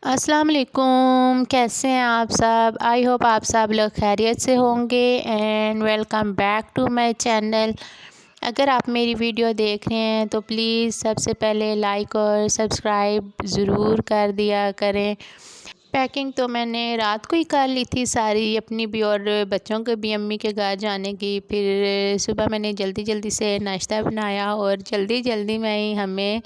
अस्सलाम वालेकुम। कैसे हैं आप सब? आई होप आप सब लोग खैरियत से होंगे and welcome back to my channel. अगर आप मेरी वीडियो देख रहे हैं तो प्लीज़ सबसे पहले लाइक और सब्सक्राइब ज़रूर कर दिया करें। पैकिंग तो मैंने रात को ही कर ली थी सारी अपनी भी और बच्चों के भी अम्मी के घर जाने की। फिर सुबह मैंने जल्दी जल्दी से नाश्ता बनाया और जल्दी जल्दी में ही हमें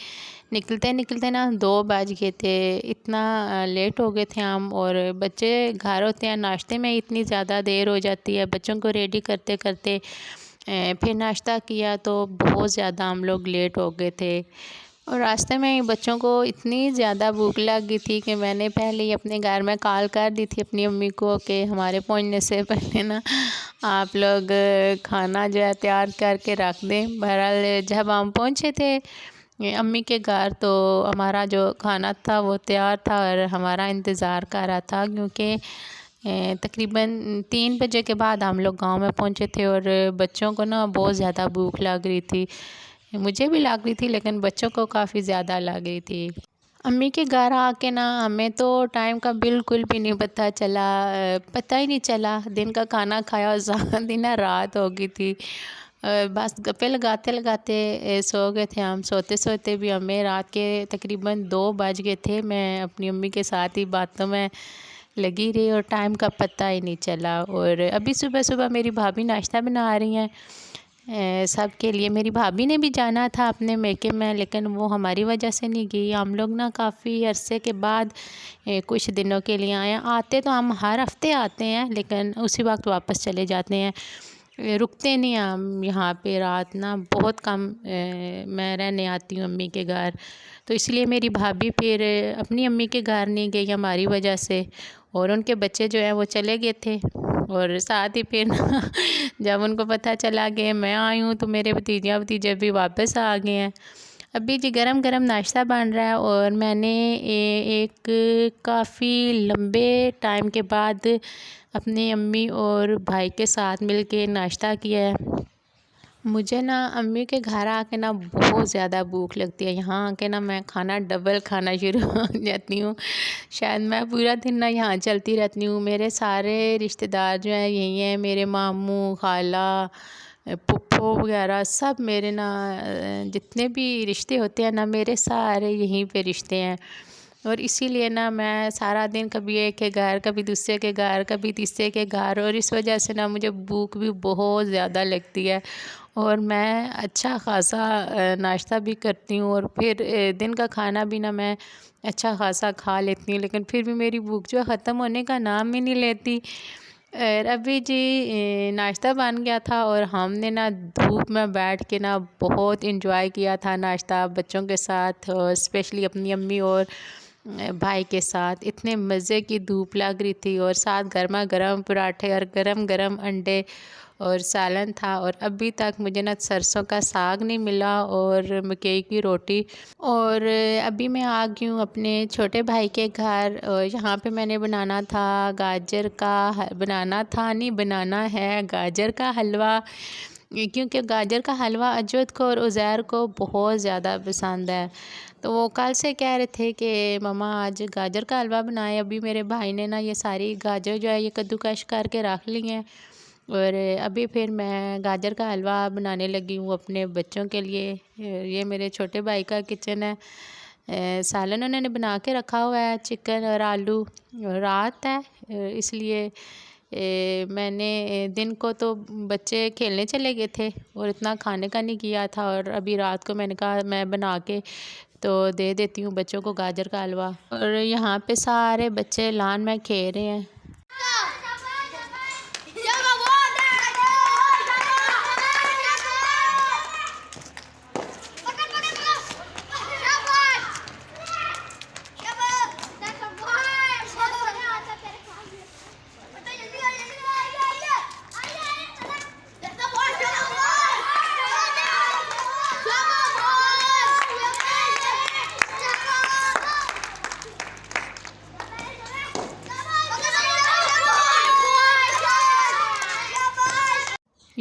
निकलते निकलते ना 2 बज गए थे। इतना लेट हो गए थे हम, और बच्चे घर होते हैं, नाश्ते में इतनी ज़्यादा देर हो जाती है बच्चों को रेडी करते करते। फिर नाश्ता किया तो बहुत ज़्यादा हम लोग लेट हो गए थे, और रास्ते में ही बच्चों को इतनी ज़्यादा भूख लग गई थी कि मैंने पहले ही अपने घर में कॉल कर दी थी अपनी अम्मी को कि हमारे पहुंचने से पहले ना आप लोग खाना जो है तैयार करके रख दें। बहरहाल जब हम पहुंचे थे अम्मी के घर तो हमारा जो खाना था वो तैयार था और हमारा इंतज़ार कर रहा था, क्योंकि तकरीबन 3 बजे के बाद हम लोग गांव में पहुंचे थे और बच्चों को ना बहुत ज़्यादा भूख लग रही थी। मुझे भी लग रही थी लेकिन बच्चों को काफ़ी ज़्यादा लग रही थी। अम्मी के घर आके ना हमें तो टाइम का बिल्कुल भी नहीं पता चला। पता ही नहीं चला दिन का खाना खाया और दिन ना रात हो गई थी। बस गप्पे लगाते लगाते सो गए थे हम। सोते सोते भी हमें रात के तकरीबन 2 बज गए थे। मैं अपनी अम्मी के साथ ही बातों में लगी रही और टाइम का पता ही नहीं चला। और अभी सुबह सुबह मेरी भाभी नाश्ता बना रही हैं सब के लिए। मेरी भाभी ने भी जाना था अपने मेके में, लेकिन वो हमारी वजह से नहीं गई। हम लोग ना काफ़ी अरसे के बाद कुछ दिनों के लिए आए हैं। आते तो हम हर हफ्ते आते हैं लेकिन उसी वक्त वापस चले जाते हैं, रुकते नहीं हैं हम यहाँ पे रात ना। बहुत कम मैं रहने आती हूँ अम्मी के घर, तो इसलिए मेरी भाभी फिर अपनी अम्मी के घर नहीं गई हमारी वजह से, और उनके बच्चे जो हैं वो चले गए थे। और साथ ही फिर ना जब उनको पता चला कि मैं आई हूँ तो मेरे भतीजे भी वापस आ गए हैं। अभी जी गरम गरम नाश्ता बन रहा है और मैंने एक काफ़ी लंबे टाइम के बाद अपनी अम्मी और भाई के साथ मिल के नाश्ता किया है। मुझे ना अम्मी के घर आके ना बहुत ज़्यादा भूख लगती है। यहाँ आके ना मैं खाना डबल खाना शुरू हो जाती हूँ। शायद मैं पूरा दिन ना यहाँ चलती रहती हूँ। मेरे सारे रिश्तेदार जो हैं यही हैं, मेरे मामू खाला फूफो वगैरह सब मेरे ना जितने भी रिश्ते होते हैं ना मेरे सारे यहीं पे रिश्ते हैं। और इसीलिए ना मैं सारा दिन कभी एक के घर, कभी दूसरे के घर, कभी तीसरे के घर, और इस वजह से ना मुझे भूख भी बहुत ज़्यादा लगती है। और मैं अच्छा ख़ासा नाश्ता भी करती हूँ और फिर दिन का खाना भी ना मैं अच्छा ख़ासा खा लेती हूँ, लेकिन फिर भी मेरी भूख जो ख़त्म होने का नाम ही नहीं लेती। और अभी जी नाश्ता बन गया था और हमने ना धूप में बैठ के ना बहुत इंजॉय किया था नाश्ता बच्चों के साथ, और स्पेशली अपनी अम्मी और भाई के साथ। इतने मज़े की धूप लग रही थी और साथ गर्मा गर्म पराठे और गरम गरम अंडे और सालन था। और अभी तक मुझे ना सरसों का साग नहीं मिला और मकई की रोटी। और अभी मैं आ गई हूँ अपने छोटे भाई के घर, और यहाँ पे मैंने बनाना था गाजर का बनाना था नहीं बनाना है गाजर का हलवा, क्योंकि गाजर का हलवा अजवद को और उज़ैर को बहुत ज़्यादा पसंद है। तो वो कल से कह रहे थे कि मम्मा आज गाजर का हलवा बनाए। अभी मेरे भाई ने ना ये सारी गाजर जो है ये कद्दूकश करके रख ली हैं, और अभी फिर मैं गाजर का हलवा बनाने लगी हूँ अपने बच्चों के लिए। ये मेरे छोटे भाई का किचन है। सालन उन्होंने बना के रखा हुआ है, चिकन और आलू। रात है इसलिए मैंने दिन को तो बच्चे खेलने चले गए थे और इतना खाने का नहीं किया था, और अभी रात को मैंने कहा मैं बना के तो दे देती हूँ बच्चों को गाजर का हलवा। और यहाँ पे सारे बच्चे लान में खेल रहे हैं।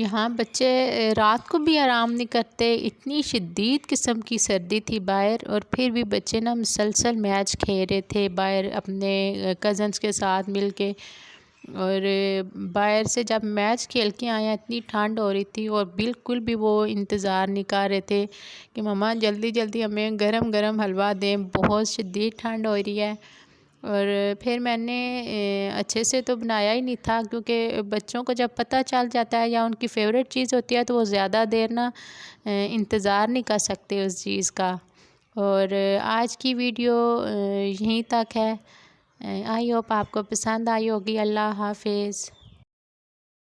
यहाँ बच्चे रात को भी आराम नहीं करते, इतनी शदीद किस्म की सर्दी थी बाहर, और फिर भी बच्चे ना मुसलसल मैच खेल रहे थे बाहर अपने कज़न्स के साथ मिलके। और बाहर से जब मैच खेल के आए इतनी ठंड हो रही थी, और बिल्कुल भी वो इंतज़ार नहीं कर रहे थे कि मम्मा जल्दी जल्दी हमें गरम गरम हलवा दें, बहुत शदीद ठंड हो रही है। और फिर मैंने अच्छे से तो बनाया ही नहीं था, क्योंकि बच्चों को जब पता चल जाता है या उनकी फ़ेवरेट चीज़ होती है तो वो ज़्यादा देर ना इंतज़ार नहीं कर सकते उस चीज़ का। और आज की वीडियो यहीं तक है। आई होप आपको पसंद आई होगी। अल्लाह हाफिज़।